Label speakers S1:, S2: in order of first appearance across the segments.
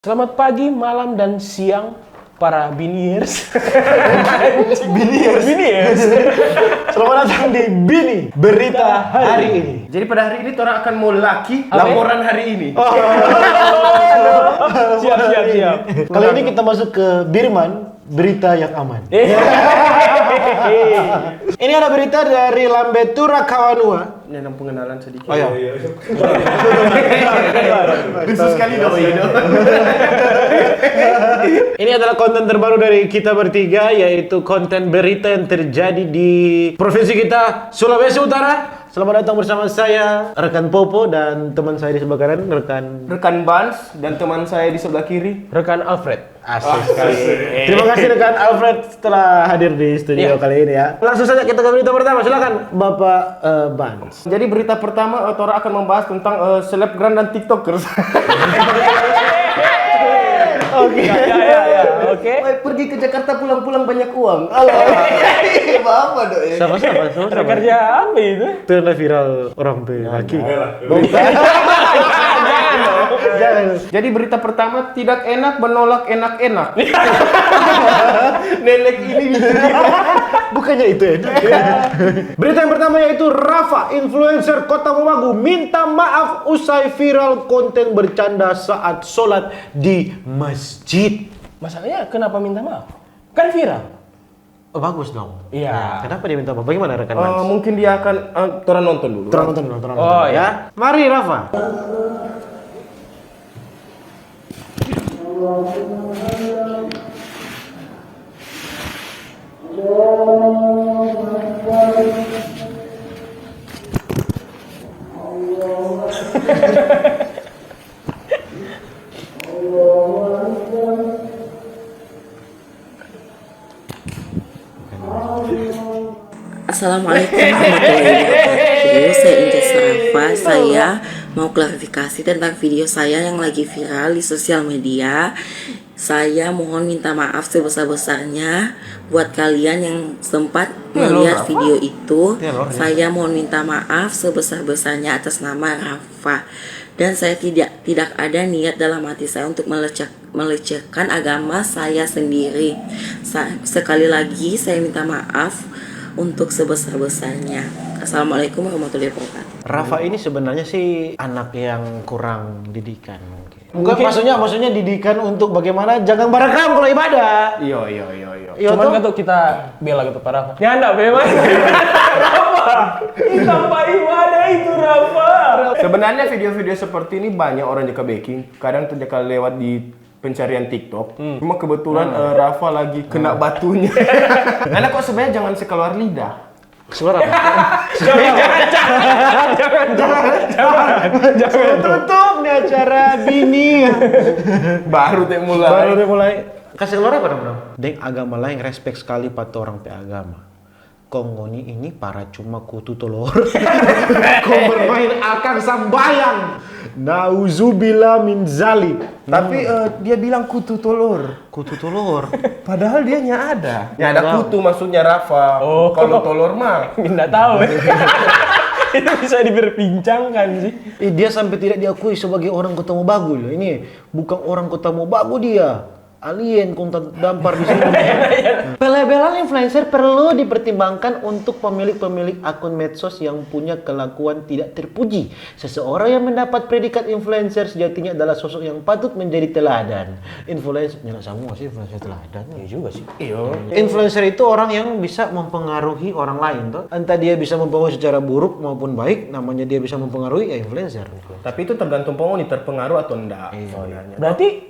S1: Selamat pagi, malam, dan siang para biniers.
S2: Biniers. Selamat datang di Bini Berita hari ini.
S3: Jadi pada hari ini orang akan mau laki
S1: Apa?
S3: laporan hari ini.
S1: Siap.
S2: Kali ini kita masuk ke Birman, berita yang aman. Ini ada berita dari Lambetura Kawanua.
S3: Ini ada pengenalan sedikit.
S2: Oh ya.
S3: Khusus sekali dong.
S2: Ini adalah konten terbaru dari kita bertiga, yaitu konten berita yang terjadi di provinsi kita, Sulawesi Utara. Selamat datang bersama saya, rekan Popo, dan teman saya di sebelah kanan,
S3: Rekan Bans dan teman saya di sebelah kiri.
S1: Rekan Alfred.
S2: Asik sekali. Terima kasih rekan Alfred setelah hadir di studio kali ini ya. Langsung saja kita ke berita pertama. Silakan Bapak Bans.
S3: Jadi berita pertama orang akan membahas tentang selebgram dan tiktokers.
S1: Oke. Ya. Oke.
S3: Pergi ke Jakarta pulang-pulang banyak uang. Apa dong ya?
S2: Sama.
S1: Kerja apa itu?
S2: Itu adalah viral orang laki.
S1: Jangan.
S3: Jadi berita pertama, tidak enak menolak enak-enak. Nenek ini
S2: Bukannya itu ya? Berita yang pertama yaitu Rafa, influencer Kota Mobagu, minta maaf usai viral konten bercanda saat sholat di masjid.
S1: Masalahnya kenapa minta maaf? Kan viral.
S2: Oh, bagus dong.
S1: Iya.
S2: Kenapa dia minta maaf? Bagaimana rekan Bans?
S3: mungkin dia akan orang nonton dulu.
S2: Terang nonton.
S1: Oh,
S2: ya. Mari Rafa.
S4: Assalamualaikum warahmatullahi wabarakatuh. Saya Inja Sarafa. Saya mau klarifikasi tentang video saya yang lagi viral di sosial media. Saya mohon minta maaf sebesar-besarnya buat kalian yang sempat melihat video itu. Saya mohon minta maaf sebesar-besarnya atas nama Rafa. Dan saya tidak ada niat dalam hati saya untuk melecehkan agama saya sendiri. Sekali lagi saya minta maaf untuk sebesar-besarnya. Assalamualaikum warahmatullahi wabarakatuh.
S2: Rafa ini sebenarnya sih anak yang kurang didikan mungkin. Maksudnya didikan untuk bagaimana jangan barakam kalau ibadah.
S3: Iya.
S1: Cuman kan tuh kita bela gitu Pak Rafa. Nyanda memang. Rafa. Tanpa ibadah itu Rafa.
S3: Sebenarnya video-video seperti ini banyak orang jika baking. Kadang tuh jika lewat di pencarian TikTok. Cuma kebetulan Rafa lagi kena batunya. Anak kok sebenarnya jangan sekeluar lidah.
S2: Suara apa?
S1: Jangan.
S2: Tutup nih acara Bini.
S3: Baru mulai.
S2: Kasih keluar apa dong? Deng agama lain respect sekali pada orang pe agama. Kongoni ini para cuma kutu telur. Kau bermain akan sambayang. Nauzubillah min zalim.
S3: Tapi dia bilang kutu telur.
S2: Kutu telur.
S3: Padahal dia ada. Ada kutu maksudnya Rafa.
S1: Oh.
S3: Kalau telur mah.
S1: Nggak tahu. Itu bisa diperbincangkan sih.
S2: Dia sampai tidak diakui sebagai orang Kota Mobagu loh. Ini bukan orang Kota Mobagu dia. Alien konten dampar di sini. Pelebelan influencer perlu dipertimbangkan untuk pemilik-pemilik akun medsos yang punya kelakuan tidak terpuji. Seseorang yang mendapat predikat influencer sejatinya adalah sosok yang patut menjadi teladan. Influencer, nyala semua sih influencer teladan. Iya juga sih. Influencer itu orang yang bisa mempengaruhi orang lain tuh. Entah dia bisa mempengaruhi secara buruk maupun baik, namanya dia bisa mempengaruhi ya influencer.
S3: Tapi itu tergantung penghuni terpengaruh atau enggak. Sebenarnya.
S1: Berarti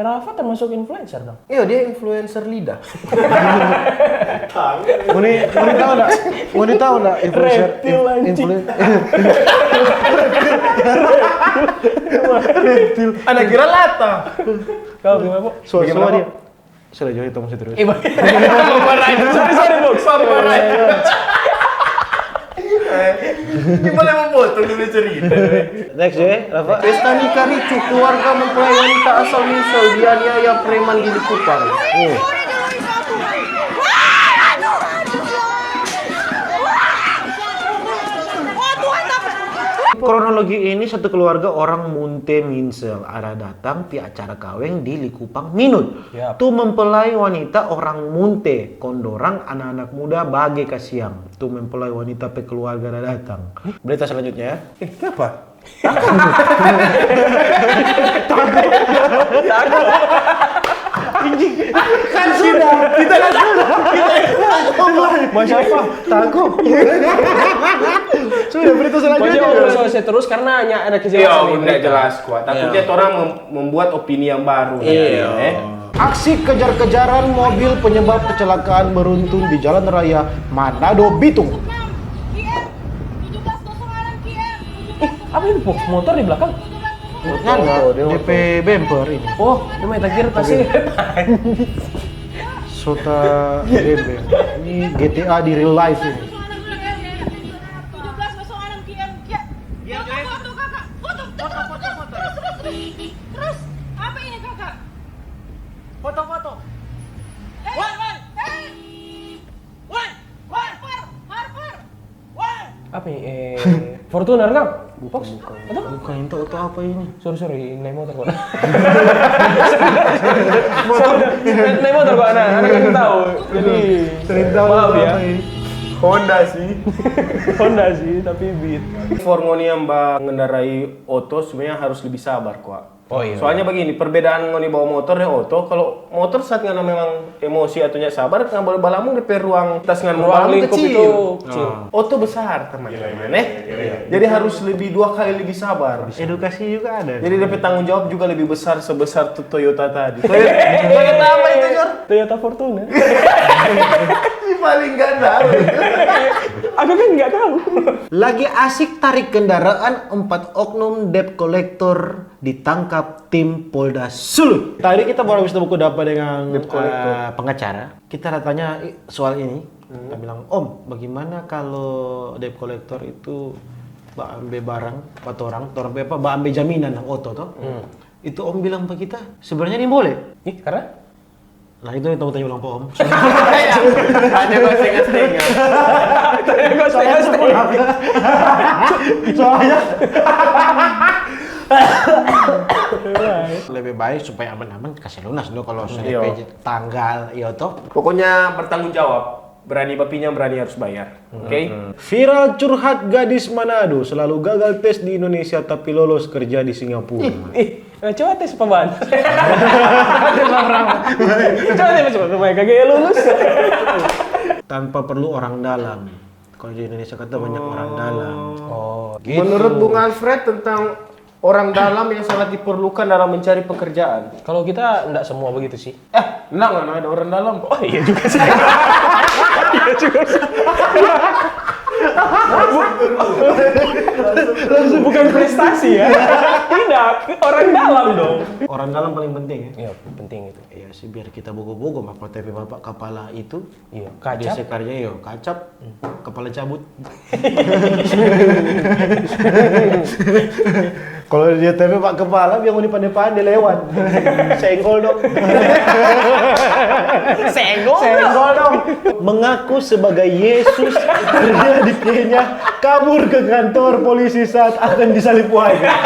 S1: Rafa termasuk influencer dong?
S3: Iya, dia influencer lidah.
S2: Mau tahu enggak influencer?
S1: Reptil anjing.
S3: Anak kira lata.
S1: Kau gimana, Bu?
S2: Suara dia. Sudah jauh itu masih terus.
S1: Sorry,
S3: Gimana mau potong dulu cerita?
S2: Next ya, Rafa.
S3: Pesta nikah ricuh, keluarga mempelai wanita asal misal dianiaya preman di Likupang.
S2: kronologi ini satu keluarga orang Munte Minsel ada datang di acara kaweng di Likupang Minut.
S1: Yap.
S2: Tu mempelai wanita orang Munte, kondorang anak-anak muda bagai kasiang. Tu mempelai wanita pe keluarga ada datang. Berita selanjutnya ya.
S3: Kenapa?
S2: Kan sudah, kita kan sudah. Masya Allah, takut. Sudah berita
S1: Pokoknya
S2: selanjutnya.
S1: ngobrol selesai terus karena hanya ada
S3: Iya,
S1: kejelasan.
S3: udah jelas kuat. Takutnya orang membuat opini yang baru.
S1: Iya.
S2: Aksi kejar-kejaran mobil penyebab kecelakaan beruntun di Jalan Raya Manado, Bitung.
S1: Apa itu box motor di belakang?
S2: Ada DP bumper ini.
S1: Oh, itu main takir pasti.
S2: Sota DP. Ini GTA di real life ini.
S5: Terus apa ini kakak? Foto-foto.
S1: Apa ini? Fortuner kan? Box? Atau?
S2: Bukan itu atau apa ini?
S1: Sorry, naik motor kok. Naik motor kok anak kan tahu. Jadi maaf ya.
S3: Honda sih.
S1: Honda sih, tapi Beat.
S3: Formoni yang mengendarai oto sebenarnya harus lebih sabar kok.
S1: Oh iya.
S3: Soalnya begini, perbedaan ngoni bawa motor dan oto, kalau motor saat ngana memang emosi atau nya sabar, nggak boleh balamu di ruang tas ngana
S1: Ruang
S3: balamu
S1: lingkup
S3: kecil.
S1: itu kecil.
S3: Oto besar teman-teman, Jadi harus lebih 2 kali lebih sabar.
S2: Edukasi juga ada.
S3: Jadi dapat tanggung jawab juga lebih besar sebesar Toyota tadi. Toyota apa itu, Jor?
S1: Toyota Fortuner.
S3: Paling ganda.
S1: Aku kan nggak tahu.
S2: Lagi asik tarik kendaraan, 4 oknum debt collector ditangkap tim Polda Sulut. Tadi kita baru habis buku dapat dengan pengacara. Kita tanya soal ini. Kita bilang, Om, bagaimana kalau debt collector itu ambil barang, atau orang ambil jaminan auto toh? Itu Om bilang ke kita, sebenarnya ini boleh.
S1: Ih, karena?
S2: Nah itu yang tanya ulang Om.
S3: Hanya kau setengah-setengah.
S2: Soalnya lebih baik supaya aman-aman kasih lunas dulu kalau sudah tanggal iya toh.
S3: Pokoknya bertanggung jawab. Berani bapinya, berani harus bayar. Oke?
S2: Viral curhat gadis Manado selalu gagal tes di Indonesia tapi lolos kerja di Singapura.
S1: Coba tes pembaan. Coba tes pembaan, kagak lulus.
S2: Tanpa perlu orang dalam. Kalau di Indonesia kata banyak orang dalam.
S1: Oh,
S3: Menurut Bung Alfred tentang orang dalam yang sangat diperlukan dalam mencari pekerjaan.
S1: Kalau kita enggak semua begitu sih.
S3: Enggak ada orang dalam.
S1: Oh iya juga sih. Iya juga sih. Bukan prestasi ya. Tidak, orang dalam dong.
S2: Orang dalam paling penting ya.
S1: Iya, penting itu.
S2: Iya sih biar kita bogo-bogo apa tapi bapak kepala itu.
S1: Iya,
S2: Dia
S1: kacap.
S2: sekarnya yo kacap, kepala cabut. Kalau dia tapi pak kepala biar mau pandai-pandai lewat. Senggol dong. Senggol dong. Mengaku sebagai Yesus kerja di Kenya, kabur ke kantor polisi saat akan disalib wajah.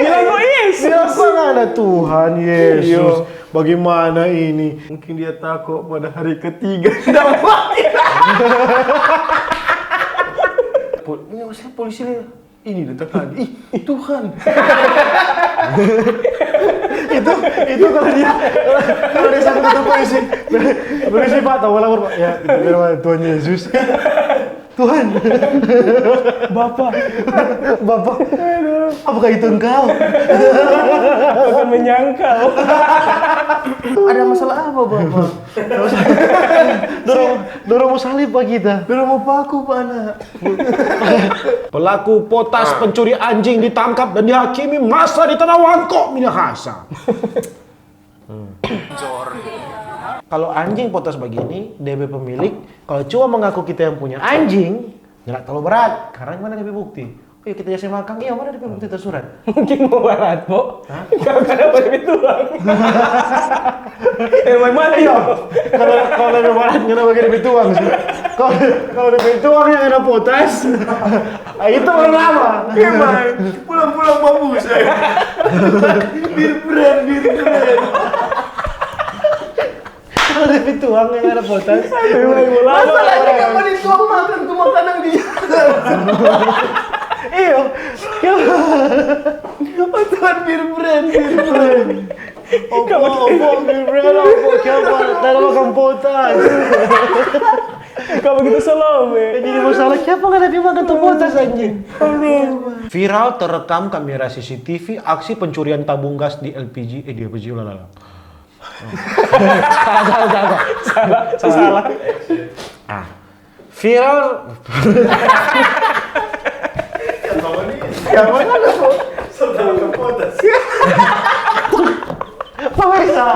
S1: Bilang kok Yesus.
S2: Siapa ada Tuhan Yesus? Bagaimana ini?
S3: Mungkin dia takut pada hari ketiga tidak mati. Ini masalah polisi ini datang lagi. Ih, Tuhan.
S2: itu kalau dia sakit itu polisi Pak tahu lapor Pak ya itu bilang Tuhan Yesus Tuhan Bapak apakah itu engkau
S1: Bukan menyangkal.
S3: Ada masalah apa, Bapak?
S2: dorong mau salib Pak kita
S3: Belum mau paku, Pak anak.
S2: pelaku potas pencuri anjing ditangkap dan dihakimi masa di Tanah Wangkok Minahasa. Kalau anjing potas begini, DB pemilik, kalau cuma mengaku kita yang punya anjing, nggak terlalu berat. Karena gimana DB bukti? Yuk kita jadi makan. Iya, mana DP bukti tersurat?
S1: Mungkin mau barat, Po. Kau kan dapat lebih tuang. Main mati ya.
S2: Kalau ada barat nggak pakai DP tuang sih. Kalau DP tuang yang ada potas, itu baru lama.
S3: Emang pulang-pulang bagus ya. Bir brand.
S2: Kalau DP tuang yang ada potas,
S3: Masalahnya kamu dituang makan tuh makanan dia.
S2: iya.
S3: Tuan bir brand.
S2: Opo, bir brand, opo, coba, tak makan potas.
S1: Kau begitu selama.
S2: Jadi masalah siapa nggak ada makan tuh potas anjing. Viral terekam kamera CCTV aksi pencurian tabung gas di LPG. Di LPG ulah. Salah. Viral.
S3: Yang mana lo? Saudara kepotas.
S2: Pemirsa.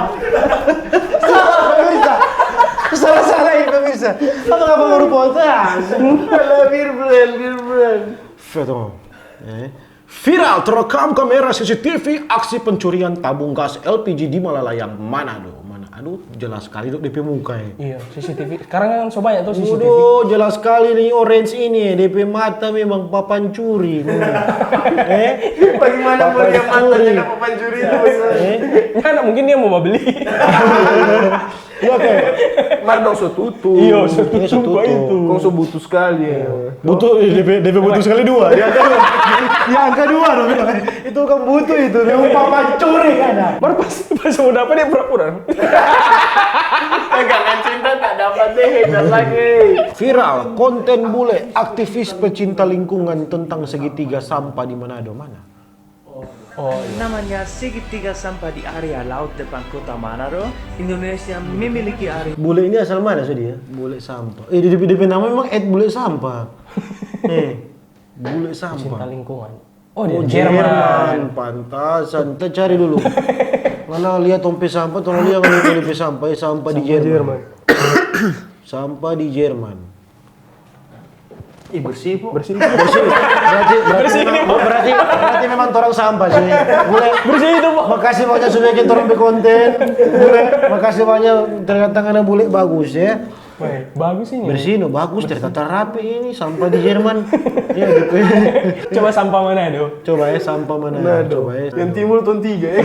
S2: Salah ini pemirsa. Apa nggak baru potas?
S3: Bir brand.
S2: Viral terekam kamera CCTV aksi pencurian tabung gas LPG di Malalayang, Manado. Aduh, jelas sekali dok DP muka ya.
S1: Iya, CCTV. Sekarang kan so banyak tuh CCTV.
S2: Waduh, jelas sekali nih orange ini. DP mata memang papan curi.
S3: Bagaimana mau dia mantannya dapat pencuri itu?
S1: Nah, mungkin dia mau beli.
S2: Iya kayak.
S3: Mardong so tutup.
S1: Iya,
S2: Ini
S1: setuju itu.
S3: Kau so butuh sekali ya.
S2: Butuh DP butuh sekali dua. Dia angka dua dong. Itu kan butuh itu. Memang papan curi kan.
S1: Baru pas mau dapat dia pura-pura.
S3: Pegangan cinta tak dapat deh dan lagi.
S2: Viral konten bule aktivis pecinta lingkungan tentang segitiga sampah di Manado. Mana?
S6: Namanya segitiga sampah di area laut depan kota Manado. Indonesia memiliki area
S2: Bule ini asal mana sih dia? Bule sampah. DP nama memang bule sampah. Bule
S1: Cinta
S2: sampah.
S1: lingkungan.
S2: Oh, Jerman. Pantasan. Kita cari dulu. Mana lihat tompe sampah, tolong lihat kalau tompe sampah, sampah di Jerman. Sampah di Jerman.
S3: Bersih bu.
S2: Bersih. Berarti memang torang sampah sih. Bule
S1: Bersih itu, Pak.
S2: makasih banyak sudah bikin torang konten. Bule, makasih banyak ternyata tangannya bule bagus ya.
S1: Weh, bagus ini.
S2: Bersih no, bagus ternyata rapi ini sampah di Jerman. Ya gitu.
S1: Coba sampah mana tuh?
S2: Coba ya sampah mana? Coba ya.
S3: Yang timur tahun 3 ya.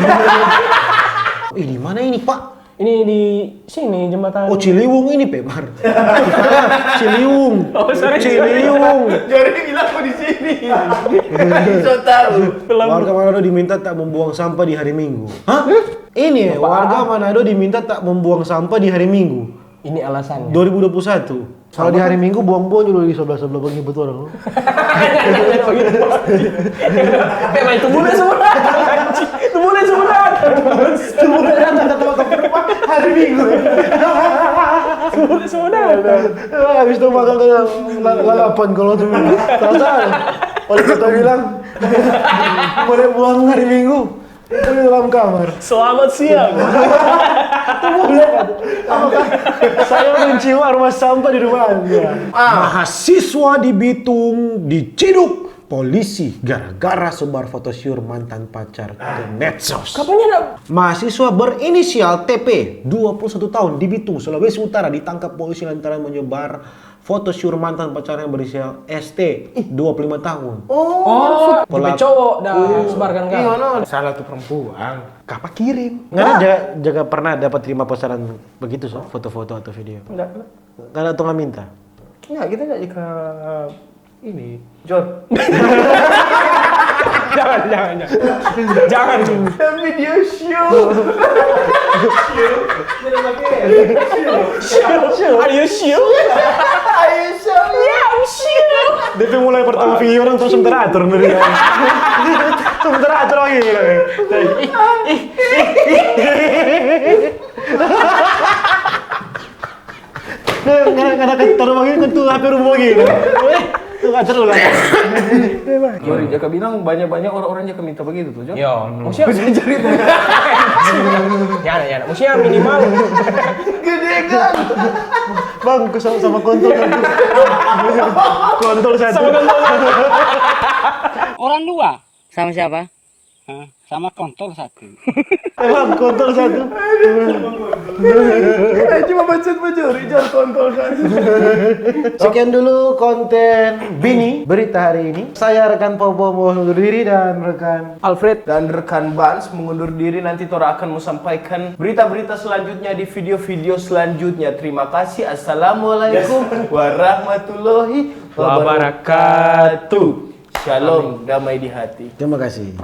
S2: Di mana ini Pak?
S1: Ini di sini jembatan.
S2: Oh Ciliwung ini Pemar. Ciliwung.
S1: Oh, sorry.
S2: Ciliwung.
S3: Jadi bilang kau di sini. So tahu.
S2: Warga Manado diminta tak membuang sampah di hari Minggu. Hah? Ini warga Manado diminta tak membuang sampah di hari Minggu.
S1: Ini alasannya.
S2: 2021. Kalau di hari Minggu buang-buang dulu di sebelah-sebelah bagi betul orang.
S1: Memang itu boleh semua. Itu boleh semua.
S2: Itu boleh datang hari Minggu.
S1: Boleh semua.
S2: Habis itu makan lalapan kalau tuh. Perasaan. Oleh kita bilang boleh buang hari Minggu. Itu di dalam kamar.
S1: Selamat siang.
S2: Saya mencium aroma sampah di rumah Anda. Mahasiswa di Bitung diciduk polisi gara-gara sebar foto syur mantan pacar ke medsos.
S1: Kapannya nak?
S2: Mahasiswa berinisial TP, 21 tahun di Bitung, Sulawesi Utara ditangkap polisi lantaran menyebar foto syur mantan pacarnya berinisial ST, 25 tahun.
S1: Oh, DP cowok dah sebarkan kan.
S3: Iya no. Salah tuh perempuan. Kapan kirim?
S2: Nggak jaga pernah dapat terima pesanan begitu so, foto-foto atau video.
S3: Enggak.
S2: Nggak ada tuh nggak minta.
S3: Enggak, kita enggak jika ini. John.
S1: Jangan.
S3: Video show.
S1: Are you sure?
S3: Ayo show.
S1: Yeah, I'm sure.
S2: DP mulai pertama video orang tuh sementara atur dari sementara atur lagi. Nggak ada taruh lagi tuh HP rumah gitu. Tuh nggak seru lah.
S3: Jori Jaka bilang banyak-banyak orang-orang Jaka minta begitu tuh, John.
S1: Yo, musia
S3: Cari
S1: ya, musia minimal.
S3: gede kan.
S2: Bang, sama kontol. Kontol satu.
S1: Sama kan
S7: Orang 2.
S4: Sama siapa?
S7: Sama kontol 1.
S2: Emang kontol satu.
S3: Cuma bacot mencuri, jangan kontol kan.
S2: Sekian dulu konten Bini berita hari ini. Saya rekan Popo mengundur diri dan rekan
S1: Alfred.
S3: Dan rekan Bans mengundur diri, nanti Tora akan menyampaikan berita-berita selanjutnya di video-video selanjutnya. Terima kasih. Assalamualaikum warahmatullahi wabarakatuh. Shalom, damai di hati.
S2: Terima kasih.